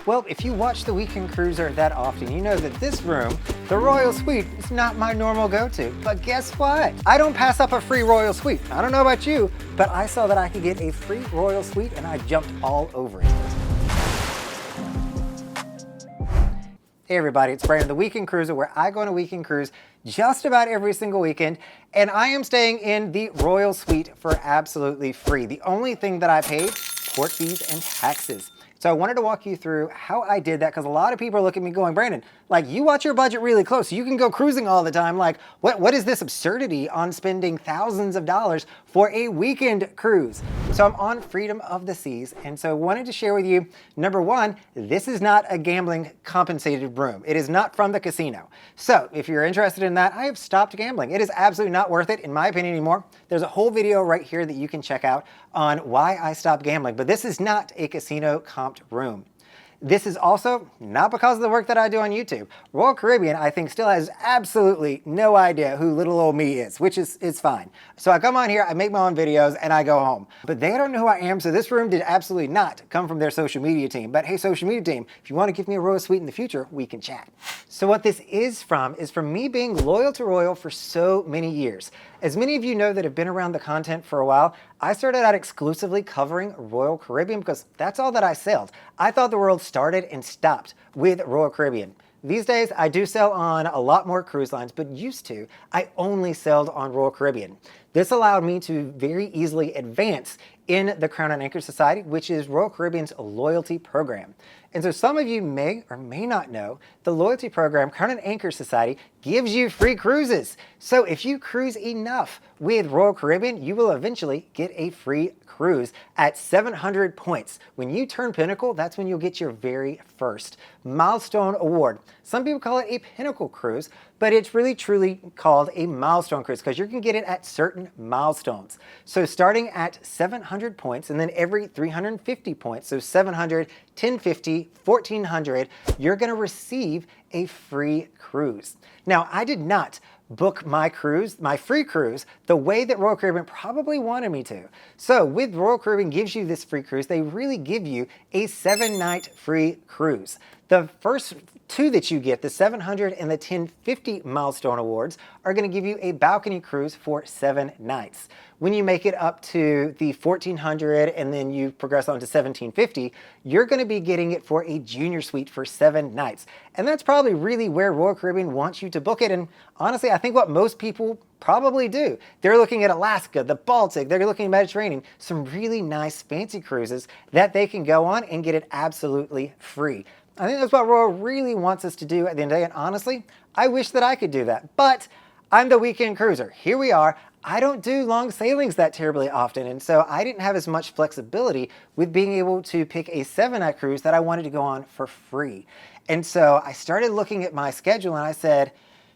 Well, if you watch the Weekend Cruiser that often, you know that this room, the Royal Suite, is not my normal go-to. But guess what? I don't pass up a free Royal Suite. I don't know about you, but I saw that I could get a free Royal Suite and I jumped all over it. Hey everybody, it's Brandon, the Weekend Cruiser, where I go on a weekend cruise just about every single weekend, and I am staying in the Royal Suite for absolutely free. The only thing that I paid, port fees and taxes. So I wanted to walk you through how I did that, because a lot of people are looking at me going, Brandon, like, you watch your budget really close. You can go cruising all the time. Like, what is this absurdity on spending thousands of dollars for a weekend cruise? So I'm on Freedom of the Seas, and so I wanted to share with you, number one, this is not a gambling compensated room. It is not from the casino. So if you're interested in that, I have stopped gambling. It is absolutely not worth it, in my opinion, anymore. There's a whole video right here that you can check out on why I stopped gambling, but this is not a casino comped room. This is also not because of the work that I do on YouTube. Royal Caribbean, I think, still has absolutely no idea who little old me is, which is fine. So I come on here, I make my own videos, and I go home. But they don't know who I am, so this room did absolutely not come from their social media team. But hey, social media team, if you want to give me a Royal Suite in the future, we can chat. So what this is from me being loyal to Royal for so many years. As many of you know that have been around the content for a while, I started out exclusively covering Royal Caribbean because that's all that I sailed. I thought the world started and stopped with Royal Caribbean. These days, I do sail on a lot more cruise lines, but used to, I only sailed on Royal Caribbean. This allowed me to very easily advance in the Crown and Anchor Society, which is Royal Caribbean's loyalty program. And so some of you may or may not know the loyalty program, Crown and Anchor Society, gives you free cruises. So if you cruise enough with Royal Caribbean, you will eventually get a free cruise at 700 points. When you turn Pinnacle, that's when you'll get your very first milestone award. Some people call it a Pinnacle cruise, but it's really truly called a milestone cruise because you can get it at certain milestones. So starting at 700 points and then every 350 points, so 700, 1050, 1400, you're going to receive a free cruise. Now, I did not book my cruise, my free cruise, the way that Royal Caribbean probably wanted me to. So with Royal Caribbean gives you this free cruise, they really give you a 7-night free cruise. The first two that you get, the 700 and the 1050 milestone awards, are going to give you a balcony cruise for 7 nights. When you make it up to the 1400 and then you progress on to 1750, you're going to be getting it for a junior suite for 7 nights. And that's probably really where Royal Caribbean wants you to book it. And honestly, I think what most people probably do. They're looking at Alaska, the Baltic, they're looking at Mediterranean, some really nice fancy cruises that they can go on and get it absolutely free. I think that's what Royal really wants us to do at the end of the day, and honestly, I wish that I could do that, but I'm the Weekend Cruiser. Here we are. I don't do long sailings that terribly often, and so I didn't have as much flexibility with being able to pick a 7-night cruise that I wanted to go on for free. And so I started looking at my schedule and I said,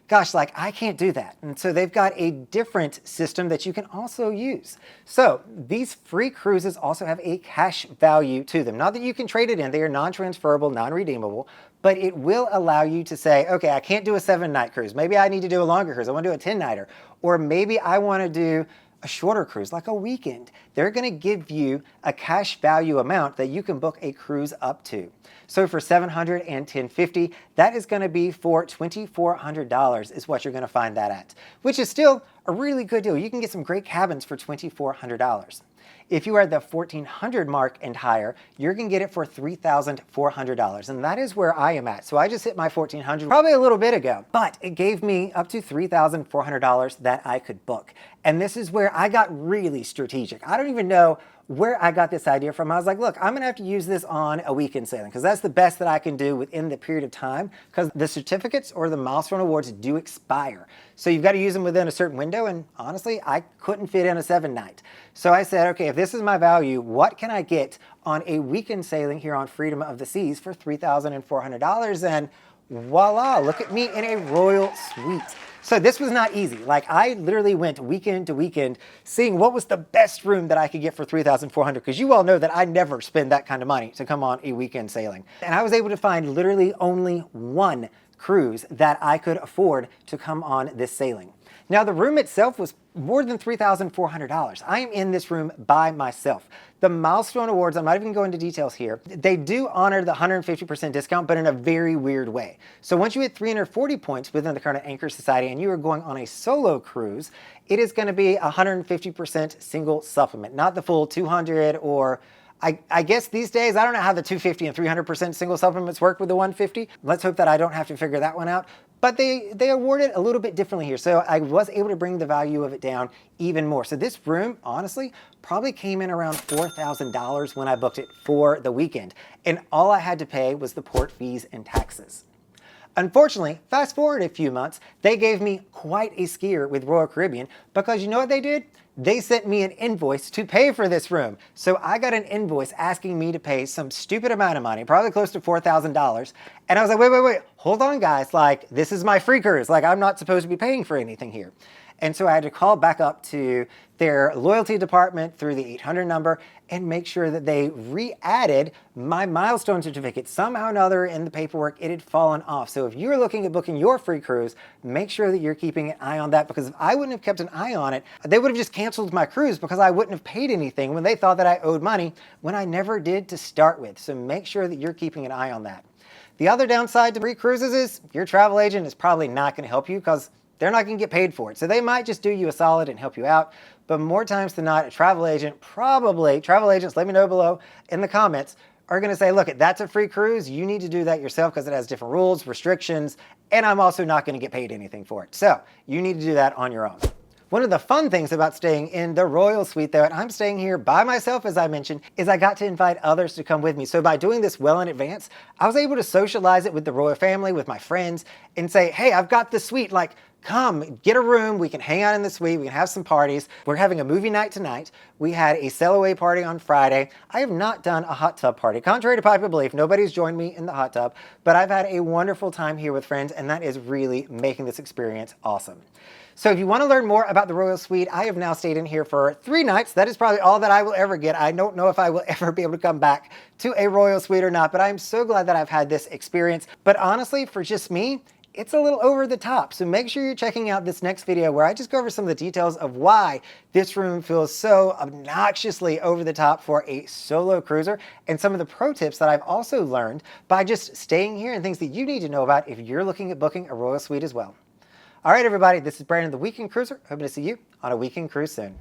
gosh, like, I can't do that. And so they've got a different system that you can also use. So these free cruises also have a cash value to them. Not that you can trade it in, they are non-transferable, non-redeemable, but it will allow you to say, okay, I can't do a 7-night cruise. Maybe I need to do a longer cruise. I want to do a 10-nighter. Or maybe I want to do a shorter cruise, like a weekend. They're going to give you a cash value amount that you can book a cruise up to. So for 700 and 1050, that is going to be for $2,400 is what you're going to find that at, which is still a really good deal. You can get some great cabins for $2,400. If you are at the 1400 mark and higher, you're going to get it for $3,400, and that is where I am at. So I just hit my 1400 probably a little bit ago, but it gave me up to $3,400 that I could book. And this is where I got really strategic. I don't even know where I got this idea from. I was like, look, I'm gonna have to use this on a weekend sailing because that's the best that I can do within the period of time, because the certificates or the milestone awards do expire. So you've got to use them within a certain window, and honestly, I couldn't fit in a 7-night. So I said, okay, if this is my value, what can I get on a weekend sailing here on Freedom of the Seas for $3,400? And voila, look at me in a Royal Suite. So this was not easy. Like, I literally went weekend to weekend seeing what was the best room that I could get for $3,400, because you all know that I never spend that kind of money to come on a weekend sailing. And I was able to find literally only one cruise that I could afford to come on this sailing. Now, the room itself was more than $3,400. I am in this room by myself. The Milestone Awards, I'm not even going into details here, they do honor the 150% discount, but in a very weird way. So once you hit 340 points within the Current Anchor Society and you are going on a solo cruise, it is going to be 150% single supplement, not the full 200 or I guess these days, I don't know how the 250 and 300% single supplements work with the 150. Let's hope that I don't have to figure that one out. But they award it a little bit differently here. So I was able to bring the value of it down even more. So this room, honestly, probably came in around $4,000 when I booked it for the weekend. And all I had to pay was the port fees and taxes. Unfortunately, fast forward a few months, they gave me quite a scare with Royal Caribbean because you know what they did? They sent me an invoice to pay for this room. So I got an invoice asking me to pay some stupid amount of money, probably close to $4,000. And I was like, wait, hold on guys, like this is my free cruise. Like I'm not supposed to be paying for anything here. And so I had to call back up to their loyalty department through the 800 number and make sure that they re-added my Milestone certificate. Somehow or another in the paperwork, it had fallen off. So if you're looking at booking your free cruise, make sure that you're keeping an eye on that, because if I wouldn't have kept an eye on it, they would have just canceled my cruise because I wouldn't have paid anything when they thought that I owed money when I never did to start with. So make sure that you're keeping an eye on that. The other downside to free cruises is your travel agent is probably not going to help you because they're not going to get paid for it. So they might just do you a solid and help you out. But more times than not, a travel agent, travel agents, let me know below in the comments, are going to say, look, that's a free cruise. You need to do that yourself because it has different rules, restrictions, and I'm also not going to get paid anything for it. So you need to do that on your own. One of the fun things about staying in the Royal Suite, though, and I'm staying here by myself, as I mentioned, is I got to invite others to come with me. So by doing this well in advance, I was able to socialize it with the royal family, with my friends, and say, hey, I've got the suite, like, come, get a room, we can hang out in the suite, we can have some parties. We're having a movie night tonight. We had a sail-away party on Friday. I have not done a hot tub party. Contrary to popular belief, nobody's joined me in the hot tub, but I've had a wonderful time here with friends, and that is really making this experience awesome. So if you want to learn more about the Royal Suite, I have now stayed in here for 3 nights. That is probably all that I will ever get. I don't know if I will ever be able to come back to a Royal Suite or not, but I'm so glad that I've had this experience. But honestly, for just me, it's a little over the top. So make sure you're checking out this next video where I just go over some of the details of why this room feels so obnoxiously over the top for a solo cruiser, and some of the pro tips that I've also learned by just staying here and things that you need to know about if you're looking at booking a Royal Suite as well. All right, everybody, this is Brandon, the Weekend Cruiser. Hoping to see you on a Weekend Cruise soon.